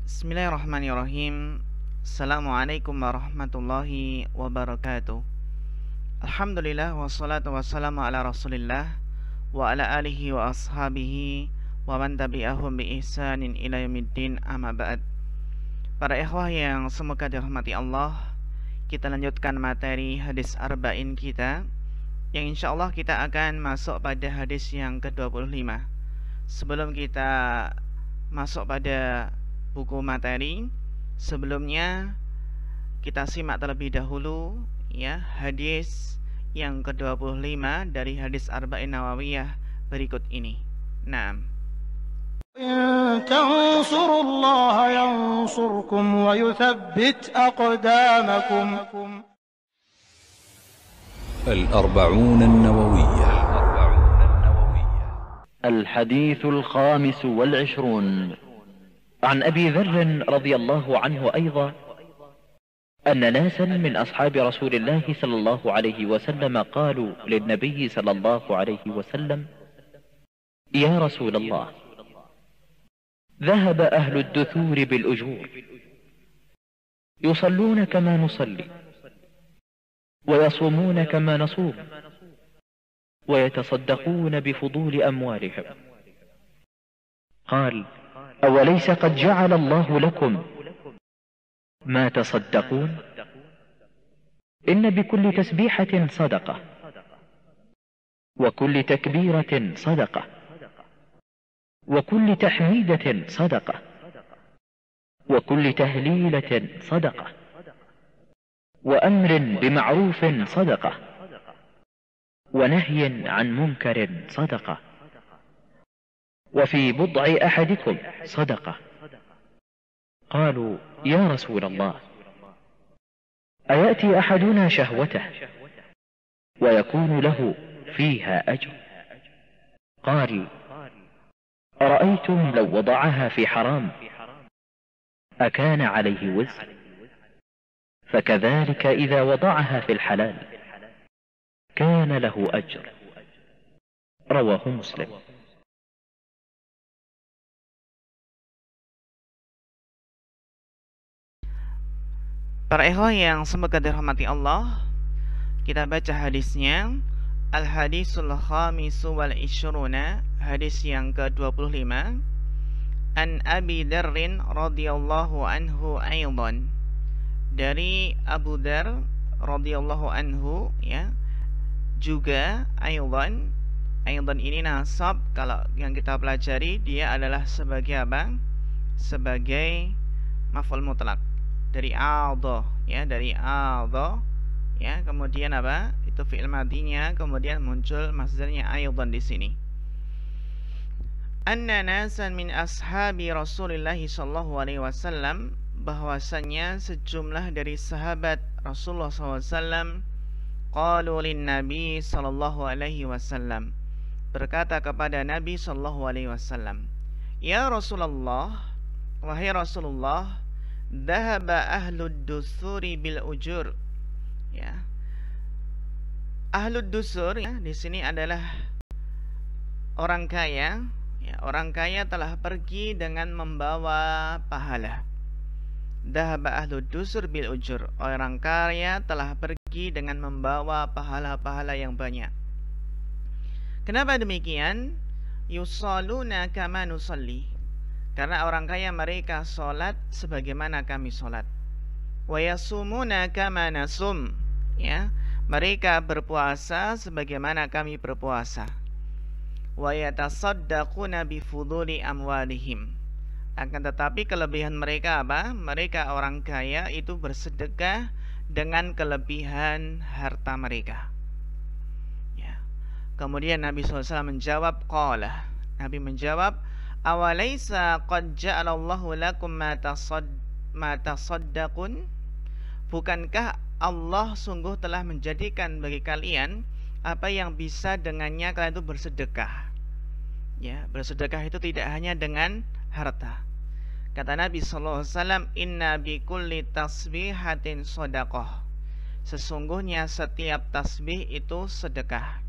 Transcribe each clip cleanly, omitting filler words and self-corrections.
Bismillahirrahmanirrahim. Assalamualaikum warahmatullahi wabarakatuh. Alhamdulillah wassalatu wassalamu ala Rasulillah wa ala alihi wa ashabihi wa man tabi'ahum bi ihsanin ila yaumiddin, amma ba'd. Para ikhwah yang semoga dirahmati Allah, kita lanjutkan materi hadis arba'in kita, yang insyaallah kita akan masuk pada hadis yang ke-25. Sebelum kita masuk pada buku materi, sebelumnya kita simak terlebih dahulu ya hadis yang ke-25 dari hadis Arba'in Nawawiyah berikut ini. Naam. إن تنصروا الله ينصركم ويثبت أقدامكم. الأربعون النووية. الحديث الخامس والعشرون عن أبي ذر رضي الله عنه أيضا أن ناسا من أصحاب رسول الله صلى الله عليه وسلم قالوا للنبي صلى الله عليه وسلم: يا رسول الله، ذهب أهل الدثور بالأجور، يصلون كما نصلي، ويصومون كما نصوم، ويتصدقون بفضول أموالهم. قال: أوليس قد جعل الله لكم ما تصدقون؟ إن بكل تسبيحة صدقة، وكل تكبيرة صدقة، وكل تحميدة صدقة، وكل تهليلة صدقة، وأمر بمعروف صدقة، ونهي عن منكر صدقة، وفي بضع أحدكم صدقة. قالوا: يا رسول الله، أيأتي أحدنا شهوته ويكون له فيها أجر؟ قال: أرأيتم لو وضعها في حرام أكان عليه وزر؟ فكذلك إذا وضعها في الحلال كان له أجر. رواه مسلم. Para ikhwah yang semoga dirahmati Allah, kita baca hadisnya. Al-hadisul khamisu wal ishruna, hadis yang ke-25. An Abi Dzarrin radhiyallahu anhu aidan, dari Abu Dzar radhiyallahu anhu ya, juga aidan. Aidan ini nasab, kalau yang kita pelajari dia adalah sebagai apa? Sebagai maf'ul mutlak dari adha ya, dari adha ya, kemudian apa? Itu fi'il madinya, kemudian muncul masdarnya aidan di sini. Anna nasan min ashabi Rasulillah sallallahu alaihi wasallam, bahwasanya sejumlah dari sahabat Rasulullah SAW qalu lin Nabi sallallahu alaihi wasallam, berkata kepada Nabi sallallahu alaihi wasallam, ya Rasulullah, wahai Rasulullah, dhahaba ahlud dusuri bil ujur. Ya. Ahlud dusur ya, di sini adalah orang kaya. Ya, orang kaya telah pergi dengan membawa pahala. Dhahaba ahlud dusur bil ujur. Orang kaya telah pergi dengan membawa pahala-pahala yang banyak. Kenapa demikian? Yusalluna kama nusalli. Karena orang kaya mereka sholat sebagaimana kami sholat. Wa yasumuna kama nasum. Ya, mereka berpuasa sebagaimana kami berpuasa. Wa yatasaddaquna bifuduli amwalihim. Akan tetapi kelebihan mereka apa? Mereka orang kaya itu bersedekah dengan kelebihan harta mereka. Ya. Kemudian Nabi SAW menjawab, qala. Nabi menjawab, awalaisa qad ja'alallahu lakum ma tasaddaqun? Bukankah Allah sungguh telah menjadikan bagi kalian apa yang bisa dengannya kalian itu bersedekah? Ya, bersedekah itu tidak hanya dengan harta. Kata Nabi sallallahu alaihi wasallam, inna bi kulli tasbihatin shadaqah. Sesungguhnya setiap tasbih itu sedekah.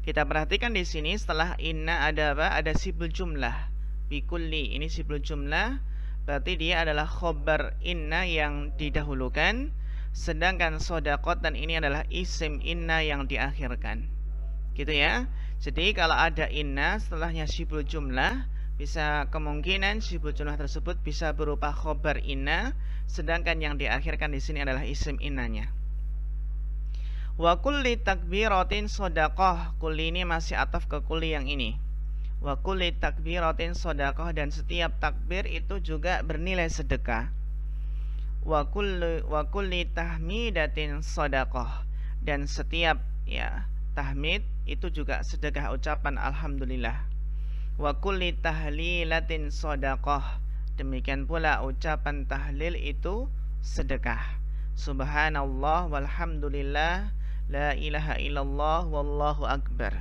Kita perhatikan di sini setelah inna ada apa? Ada sibul jumlah. Bikulli, ini sibul jumlah. berarti dia adalah khobar inna yang didahulukan, sedangkan sodaqatan ini adalah isim inna yang diakhirkan. Gitu ya. Jadi kalau ada inna setelahnya syibul jumlah, bisa kemungkinan syibul jumlah tersebut bisa berupa khobar inna, sedangkan yang diakhirkan di sini adalah isim innanya. Wa kulli takbiratin shadaqah. Kulli ini masih ataf ke kulli yang ini. Wa kulli takbiratin shadaqah, dan setiap takbir itu juga bernilai sedekah. Wa kulli tahmidatin shadaqah, dan setiap tahmid itu juga sedekah, ucapan alhamdulillah. Wa kulli tahlilatin shadaqah, demikian pula ucapan tahlil itu sedekah. Subhanallah walhamdulillah la ilaha illallah wallahu akbar,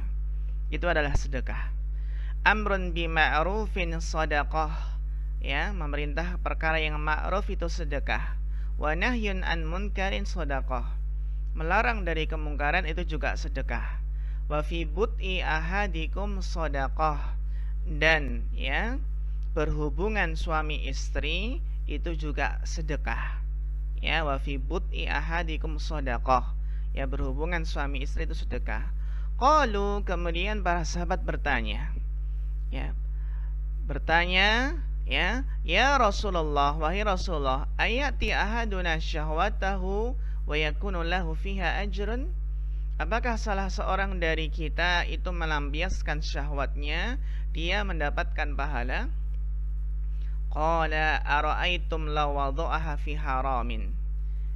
itu adalah sedekah. Amrun bima'rufin shadaqah, ya, memerintah perkara yang ma'ruf itu sedekah. Wa nahyun an munkarin shadaqah, melarang dari kemungkaran itu juga sedekah. Wa fi but'i ahadikum shadaqah, dan ya, berhubungan suami istri itu juga sedekah. Ya, wa fi but'i ahadikum shadaqah, ya, berhubungan suami istri itu sedekah. Qalu, kemudian para sahabat bertanya, ya, ya Rasulullah, wahai Rasulullah, ayati ahaduna syahwatahu wa yakunu lahu fiha ajrun? Apakah salah seorang dari kita itu melampiaskan syahwatnya, dia mendapatkan pahala? Qala ara'aitum law wada'aha fi haramin.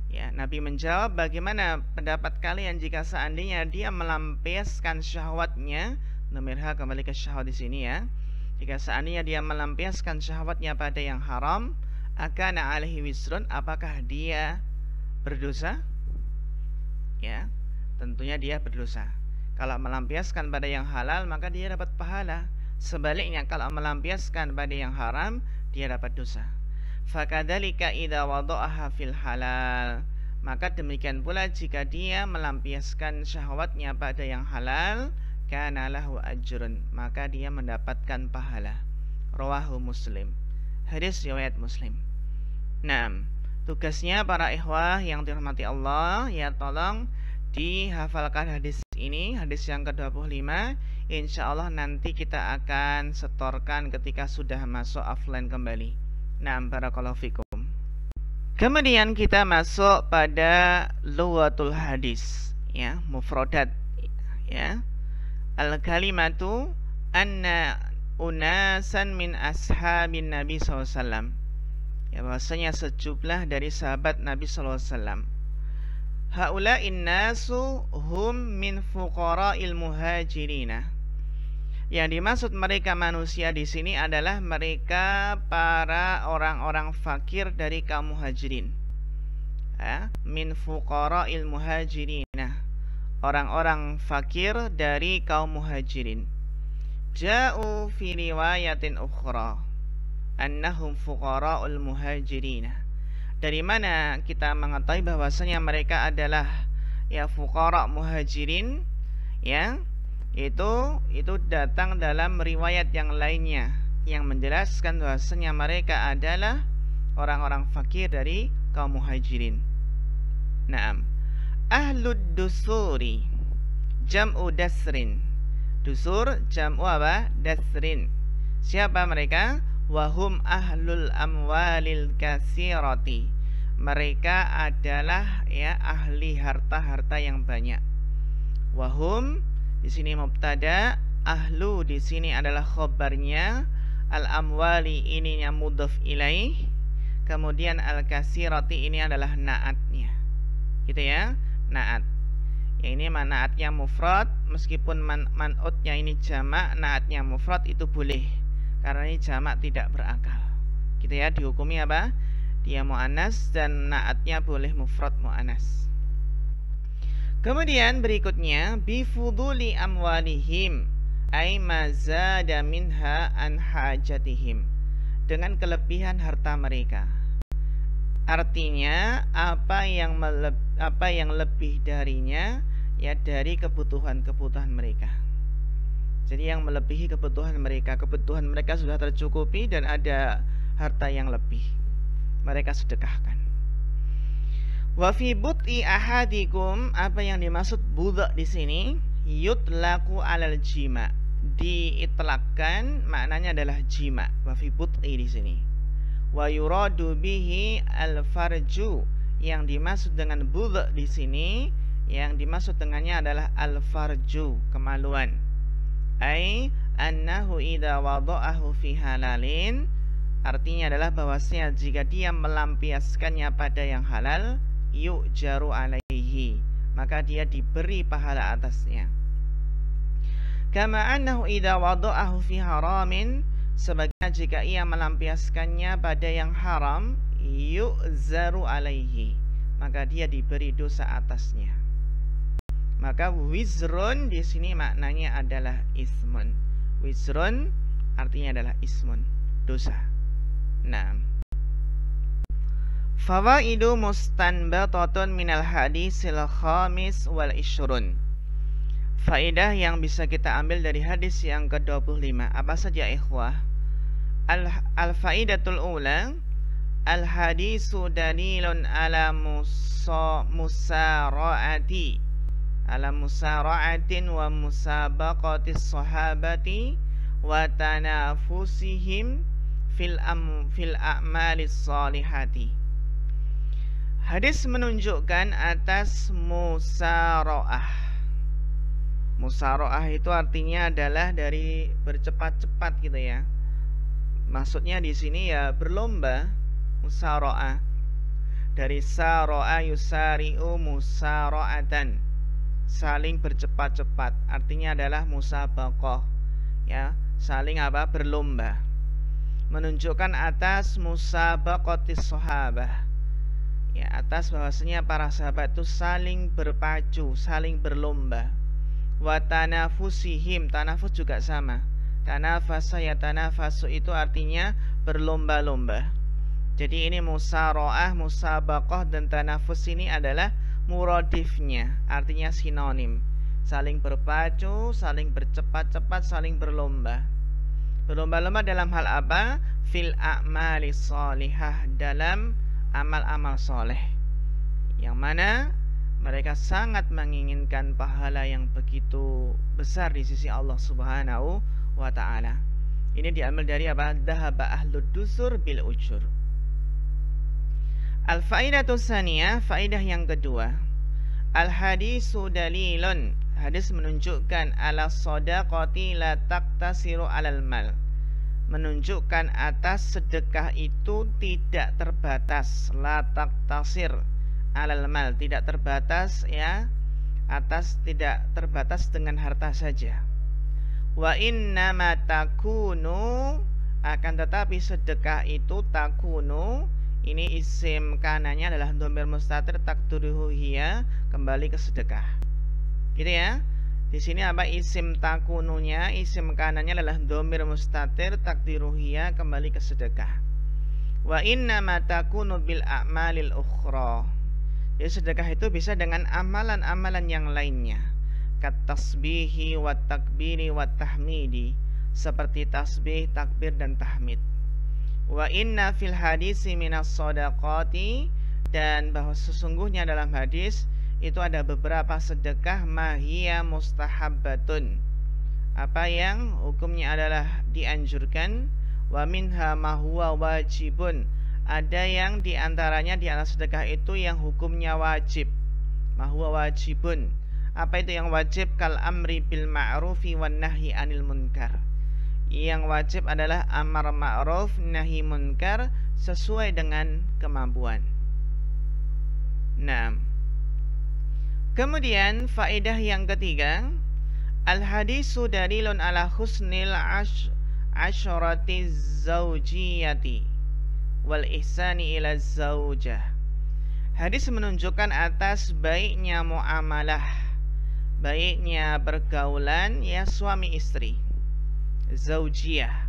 Ya, Nabi menjawab, bagaimana pendapat kalian jika seandainya dia melampiaskan syahwatnya? Nomirha kembali ke syahwat di sini ya. Jika seandainya dia melampiaskan syahwatnya pada yang haram, akana alaihi wisrun, apakah dia berdosa? Ya, tentunya dia berdosa. Kalau melampiaskan pada yang halal, maka dia dapat pahala. Sebaliknya, kalau melampiaskan pada yang haram, dia dapat dosa. Fakadzalika idza wada'aha fil halal, maka demikian pula jika dia melampiaskan syahwatnya pada yang halal, kana lahu ajrun, maka dia mendapatkan pahala. Rawahu Muslim, hadis riwayat Muslim. Nah, tugasnya para ikhwah yang dirahmati Allah, ya, tolong dihafalkan hadis ini, hadis yang ke-25. Insyaallah nanti kita akan setorkan ketika sudah masuk offline kembali. Nah, barakallahu fikum. Kemudian kita masuk pada lughatul hadis, ya, mufradat, ya. Al-kalimatu anna unasan min ashabin Nabi SAW, ya, bahwasanya sejumlah dari sahabat Nabi SAW. Haula'in nasu hum min fuqara'il muhajirina. Yang dimaksud mereka manusia di sini adalah mereka para orang-orang fakir dari kaum muhajirin. Ya, min fuqara'il muhajirina, orang-orang fakir dari kaum muhajirin. Ja'u fi riwayatin ukhra annahum fuqara'ul muhajirina. Dari mana kita mengetahui bahwasanya mereka adalah, ya, fuqara muhajirin, ya? Itu datang dalam riwayat yang lainnya yang menjelaskan bahwasanya mereka adalah orang-orang fakir dari kaum muhajirin. Naam. Ahlud dusuri jam'u dasrin. Dusur jam'u apa? Dasrin. Siapa mereka? Wahum ahlul amwalil kasirati. Mereka adalah, ya, ahli harta-harta yang banyak. Wahum di sini mubtada, ahlu di sini adalah khobarnya, al-amwali ini yang mudhaf ilaih, kemudian al-kasirati ini adalah naatnya. Gitu ya, naat. Ya, ini naatnya mufrad, meskipun man'utnya ini jamak, naatnya mufrad itu boleh karena ini jamak tidak berakal. Gitu ya, dihukumi apa? Dia mu'annas dan naatnya boleh mufrad mu'annas. Kemudian berikutnya bifuduli amwalihim ay mazada minha an hajatihim, dengan kelebihan harta mereka. Artinya apa yang lebih darinya, ya, dari kebutuhan-kebutuhan mereka. Jadi yang melebihi kebutuhan mereka sudah tercukupi dan ada harta yang lebih. Mereka sedekahkan. Wa fi bud'i ahadikum, apa yang dimaksud budha di sini? Yutlaku alal jima, diitlakkan maknanya adalah jima. Wa fi bud'i di sini. Wa yuradu bihi al farju, yang dimaksud dengan budha di sini, yang dimaksud dengannya adalah al farju, kemaluan. Ai annahu idza wada'ahu fi halalin, artinya adalah bahwasanya jika dia melampiaskannya pada yang halal, yu'jaru alaihi, maka dia diberi pahala atasnya. Kama annahu idza wada'ahu fi haramin, sebagaimana jika ia melampiaskannya pada yang haram, yu'zaru alaihi, maka dia diberi dosa atasnya. Maka wizrun di sini maknanya adalah ismun. Wizrun artinya adalah ismun, dosa. Nah, fawaidu mustanbatatun minal hadisil khamis wal ishrun. Faedah yang bisa kita ambil dari hadis yang ke-25. Apa saja ikhwah? Al-faidatul ula, al-hadisu dalilun ala musara'atin wa musabaqatis sahabati wa tanafusihim fil a'malis salihati. Hadis menunjukkan atas musara'ah. Musara'ah itu artinya adalah dari bercepat-cepat gitu ya. Maksudnya di sini ya berlomba, musara'ah. Dari sara'a yusari'u musara'atan, saling bercepat-cepat, artinya adalah musabaqah, ya, saling apa? Berlomba. Menunjukkan atas musabaqatis sahabah, ya, atas bahwasanya para sahabat itu saling berpacu, saling berlomba. Wa tanafusihim, tanafus juga sama. Tanafasa ya tanafasu itu artinya berlomba-lomba. Jadi ini musara'ah, musabaqah dan tanafus ini adalah muradifnya, artinya sinonim. Saling berpacu, saling bercepat-cepat, saling berlomba. Berlomba-lomba dalam hal apa? Fil a'mali sholihah, dalam amal-amal soleh, yang mana mereka sangat menginginkan pahala yang begitu besar di sisi Allah Subhanahu wa ta'ala. Ini diambil dari apa? Dhahaba ahlud dusur bil ujur. Al-faidatu tsaniyah, faidah yang kedua. Al-hadisu dalilun, hadis menunjukkan ala shadaqati la taqtasiru alal mal, menunjukkan atas sedekah itu tidak terbatas, la taqtasir alal mal, tidak terbatas ya, atas tidak terbatas dengan harta saja. Wa inna ma takunu, akan tetapi sedekah itu takunu, ini isim kanannya adalah dhamir mustatir takduruhu hiya, kembali ke sedekah. Gitu ya. Di sini apa isim takununya, isim kanannya adalah dhamir mustatir takdiruhu hiya, kembali ke sedekah. Wa inna ma takunu bil a'malil ukhra. Jadi sedekah itu bisa dengan amalan-amalan yang lainnya. Kat tasbihi wat takbiri wat tahmidi, seperti tasbih, takbir dan tahmid. Wa inna fil hadisi minas shadaqati, dan bahwa sesungguhnya dalam hadis itu ada beberapa sedekah mahiyya mustahabbatun, apa yang hukumnya adalah dianjurkan. Wa minha ma huwa wajibun, ada yang diantaranya di antara sedekah itu yang hukumnya wajib. Ma huwa wajibun, apa itu yang wajib? Kal amri bil ma'rufi wan nahyi anil munkar, yang wajib adalah amar ma'ruf nahi munkar sesuai dengan kemampuan. Nah, kemudian faedah yang ketiga, al hadisu dalilun ala husnil asyrati zaujiyati wal ihsani ila zaujah. Hadis menunjukkan atas baiknya muamalah, baiknya pergaulan ya suami istri. Zaujiyah,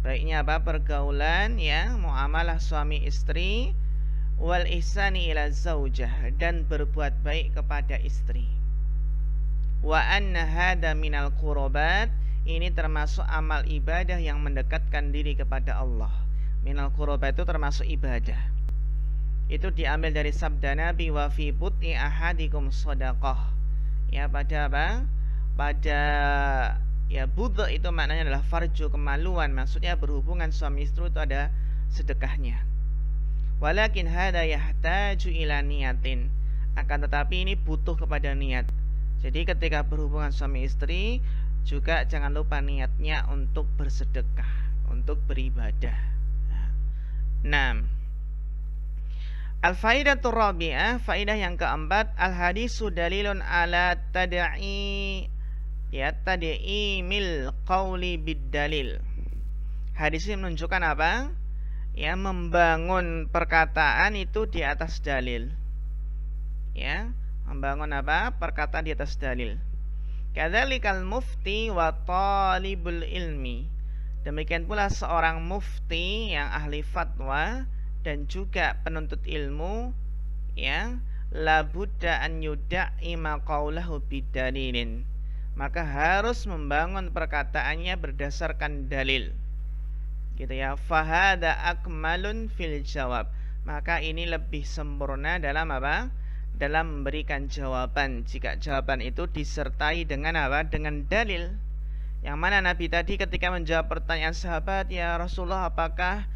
baiknya apa? Pergaulan ya, muamalah suami istri. Wal ihsani ila zaujah, dan berbuat baik kepada istri. Wa anna hadha minal qurbat, ini termasuk amal ibadah yang mendekatkan diri kepada Allah. Minal qurba itu termasuk ibadah. Itu diambil dari sabda Nabi, wa fi buti ahadikum shadaqah. Ya, pada apa? Pada ya budh itu maknanya adalah farju, kemaluan. Maksudnya berhubungan suami istri itu ada sedekahnya. Walakin hada yahtaju ila niyatin. Akan tetapi ini butuh kepada niat. Jadi ketika berhubungan suami istri juga jangan lupa niatnya untuk bersedekah, untuk beribadah. Nah, al-faidatur rabi'ah, faidah yang keempat, al-hadisu dalilun ala tad'i mil qawli bid-dalil. Hadis ini menunjukkan apa? Ya, membangun perkataan itu di atas dalil. Ya, membangun apa? Perkataan di atas dalil. Kadzalikal mufti wa talibul ilmi. Demikian pula seorang mufti yang ahli fatwa dan juga penuntut ilmu, ya, la budda an yuda'ima qaulahu bidalilin. Maka harus membangun perkataannya berdasarkan dalil. Gitu ya. Fahada akmalun fil jawab. Maka ini lebih sempurna dalam apa? Dalam memberikan jawaban. Jika jawaban itu disertai dengan apa? Dengan dalil. Yang mana Nabi tadi ketika menjawab pertanyaan sahabat, ya Rasulullah, apakah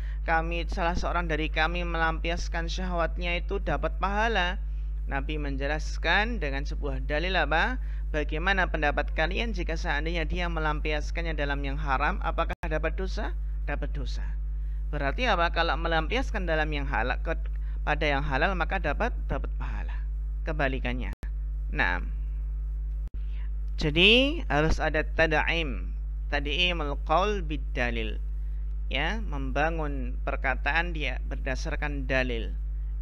salah seorang dari kami melampiaskan syahwatnya itu dapat pahala? Nabi menjelaskan dengan sebuah dalil apa? Bagaimana pendapat kalian jika seandainya dia melampiaskannya dalam yang haram, apakah dapat dosa? Dapat dosa. Berarti apa? Kalau melampiaskan dalam yang halal pada yang halal maka dapat pahala. Kebalikannya. Nah, jadi harus ada tad'imul qaul bid-dalil. Ya, membangun perkataan dia berdasarkan dalil.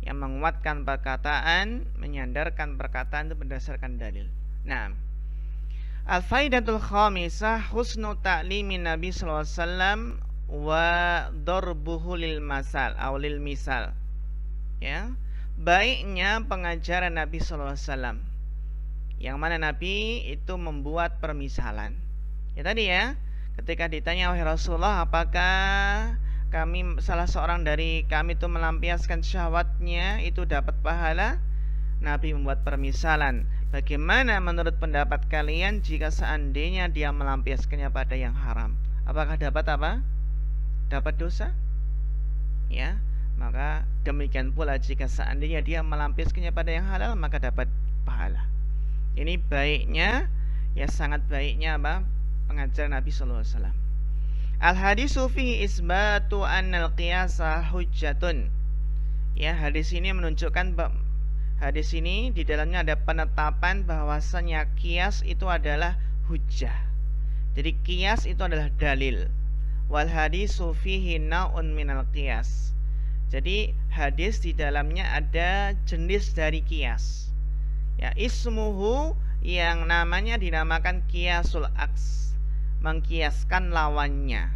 Yang menguatkan perkataan, menyandarkan perkataan itu berdasarkan dalil. Nah, al-faidatul khamisah husnu ta'limin Nabi sallallahu alaihi wasallam wa darbuhu lil masal aw lil misal. Ya, baiknya pengajaran Nabi sallallahu alaihi wasallam. Yang mana Nabi itu membuat permisalan. Ya tadi ya, ketika ditanya, wahai Rasulullah, apakah salah seorang dari kami itu melampiaskan syahwatnya itu dapat pahala? Nabi membuat permisalan. Bagaimana menurut pendapat kalian jika seandainya dia melampiaskannya pada yang haram? Apakah dapat apa? Dapat dosa? Ya, maka demikian pula jika seandainya dia melampiaskannya pada yang halal maka dapat pahala. Ini baiknya, ya sangat baiknya apa? Pengajaran Nabi sallallahu alaihi wasallam. Al-hadisu fi isbatu annal qiyasa hujjatun. Ya, hadis ini menunjukkan hadis ini di dalamnya ada penetapan bahwasanya qiyas itu adalah hujjah. Jadi qiyas itu adalah dalil. Wal hadisu fihi naun minal qiyas. Jadi hadis di dalamnya ada jenis dari qiyas. Ya, ismuhu yang namanya dinamakan qiyasul aks, mengkiaskan lawannya.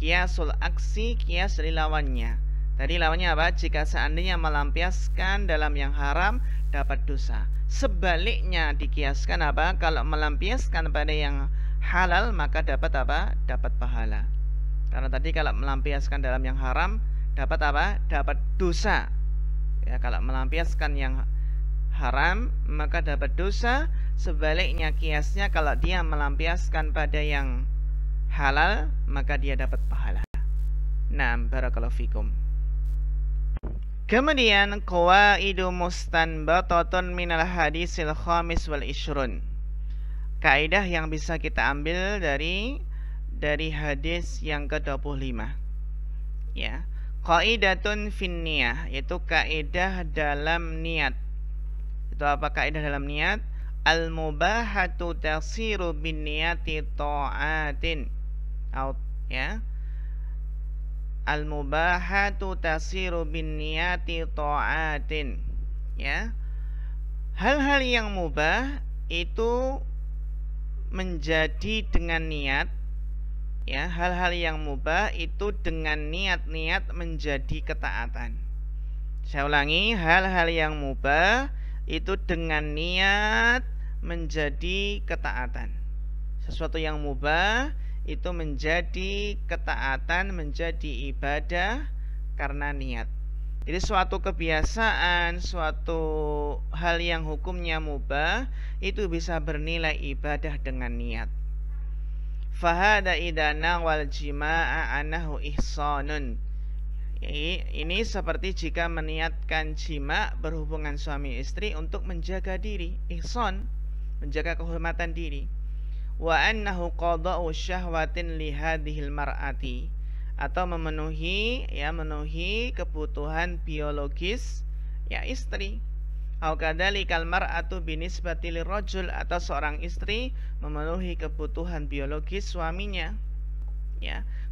Qiyasul aksi, qiyas dari lawannya. Tadi lawannya apa? Jika seandainya melampiaskan dalam yang haram dapat dosa. Sebaliknya dikiaskan apa? Kalau melampiaskan pada yang halal maka dapat apa? Dapat pahala. Karena tadi kalau melampiaskan dalam yang haram dapat apa? Dapat dosa. Ya, kalau melampiaskan yang haram maka dapat dosa. Sebaliknya kiasnya kalau dia melampiaskan pada yang halal maka dia dapat pahala. Naam, barakallahu fikum. Kemudian qawaidu mustanbatatun minal hadisil khamis wal ishrun. Kaidah yang bisa kita ambil dari hadis yang ke-25. Ya. Qaidatun fin niyah, yaitu kaidah dalam niat. Itu apa kaidah dalam niat? Al-mubahatu tasiru bin niyati ta'atin. Ya. Al-mubahatu tasiru bin niyati ta'atin. Ya. Hal-hal yang mubah itu menjadi dengan niat. Ya, hal-hal yang mubah itu dengan niat-niat menjadi ketaatan. Saya ulangi, hal-hal yang mubah itu dengan niat menjadi ketaatan. Sesuatu yang mubah itu menjadi ketaatan, menjadi ibadah karena niat. Jadi suatu kebiasaan, suatu hal yang hukumnya mubah itu bisa bernilai ibadah dengan niat. Fahada idana wal jima'a anahu ihsanun. Ini seperti jika meniatkan jima, berhubungan suami istri untuk menjaga diri, ihsan, menjaga kehormatan diri. Wa annahu qada'u syahwatin li hadhil mar'ati, atau memenuhi kebutuhan biologis istri. Au kadzalikal mar'atu binisbati lirajul, atau seorang istri memenuhi kebutuhan biologis suaminya.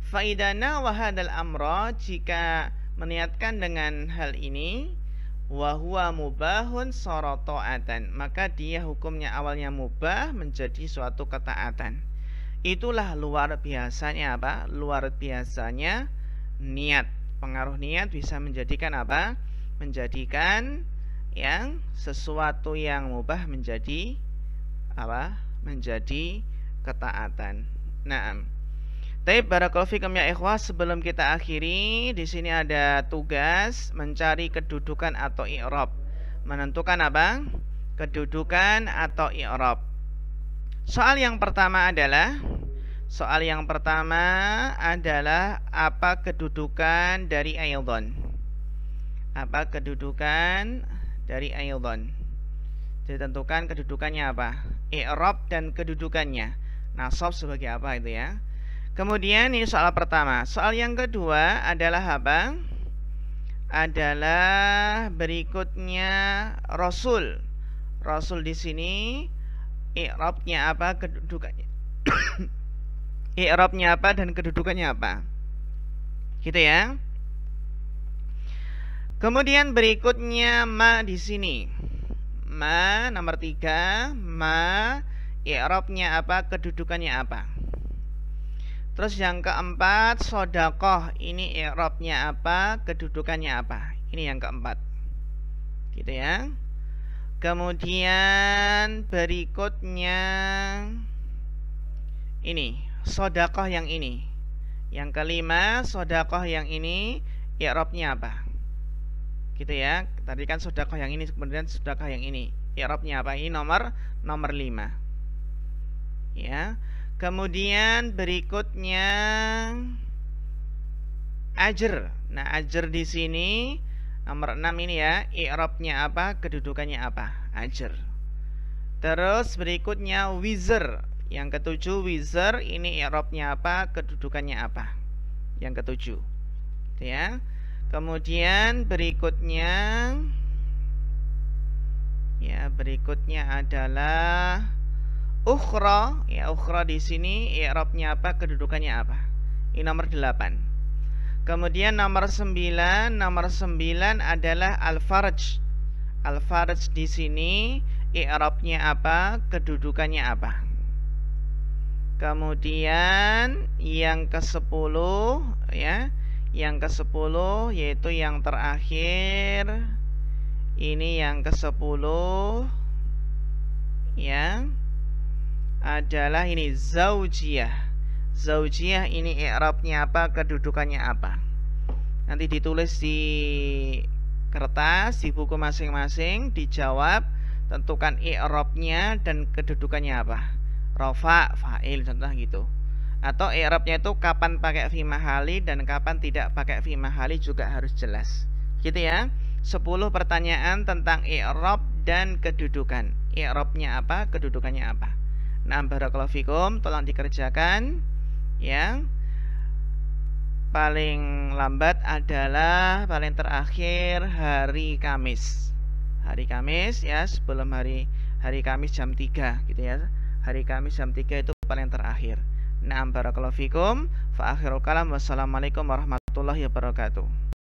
Fa idana wa hadzal amra, jika meniatkan dengan hal ini, wa huwa mubahun sara ta'atan, maka dia hukumnya awalnya mubah menjadi suatu ketaatan. Itulah luar biasanya apa? Luar biasanya niat. Pengaruh niat bisa menjadikan apa? Menjadikan yang sesuatu yang mubah menjadi apa? Menjadi ketaatan. Naam. Taib, barakallahu fikum ya ikhwah, sebelum kita akhiri, di sini ada tugas mencari kedudukan atau i'rab. Menentukan apa? Kedudukan atau i'rab. Soal yang pertama adalah apa kedudukan dari aydon? Apa kedudukan dari aydon? Ditentukan kedudukannya apa? I'rab dan kedudukannya. Nasab sebagai apa itu ya? Kemudian ini soal pertama. Soal yang kedua adalah apa? Adalah berikutnya Rasul. Rasul di sini i'rabnya apa, kedudukannya? I'rabnya apa dan kedudukannya apa? Gitu ya. Kemudian berikutnya ma di sini. Ma nomor 3, ma i'rabnya apa, kedudukannya apa? Terus yang keempat sedekah, ini i'rabnya apa, kedudukannya apa? Ini yang keempat. Gitu ya. Kemudian berikutnya ini sedekah yang ini. Yang kelima sedekah yang ini i'rabnya apa? Gitu ya. Tadi kan sedekah yang ini, kemudian sedekah yang ini. I'rabnya apa? Ini nomor 5. Ya. Kemudian berikutnya ajr. Nah, ajr di sini nomor 6 ini ya, i'rabnya apa, kedudukannya apa? Ajr. Terus berikutnya wizr. Yang ketujuh wizr, ini i'rabnya apa, kedudukannya apa? Yang ketujuh. Gitu ya. Kemudian berikutnya adalah ukhra. Ya, ukhra di sini i'rabnya apa, kedudukannya apa? Ini nomor 8. Kemudian nomor 9 adalah al-farj. Al-farj di sini i'rabnya apa, kedudukannya apa? Kemudian yang ke-10 ya. Yang ke-10 yaitu yang terakhir. Ini yang ke-10 ya. Adalah ini zaujiyah. Zaujiyah ini i'rabnya apa, kedudukannya apa? Nanti ditulis di kertas, di buku masing-masing, dijawab, tentukan i'rabnya dan kedudukannya apa. Rafa, fa'il, contoh gitu. Atau i'rabnya itu kapan pakai fi mahali dan kapan tidak pakai fi mahali juga harus jelas. Gitu ya. 10 pertanyaan tentang i'rab dan kedudukan. I'rabnya apa, kedudukannya apa. Nah, barakallahu fikum, tolong dikerjakan. Yang paling lambat adalah paling terakhir hari Kamis. Hari Kamis ya, sebelum hari Kamis jam 3 gitu ya. Hari Kamis jam 3 itu paling terakhir. Nah, barakallahu fikum, fa akhirul kalam, wassalamualaikum warahmatullahi wabarakatuh.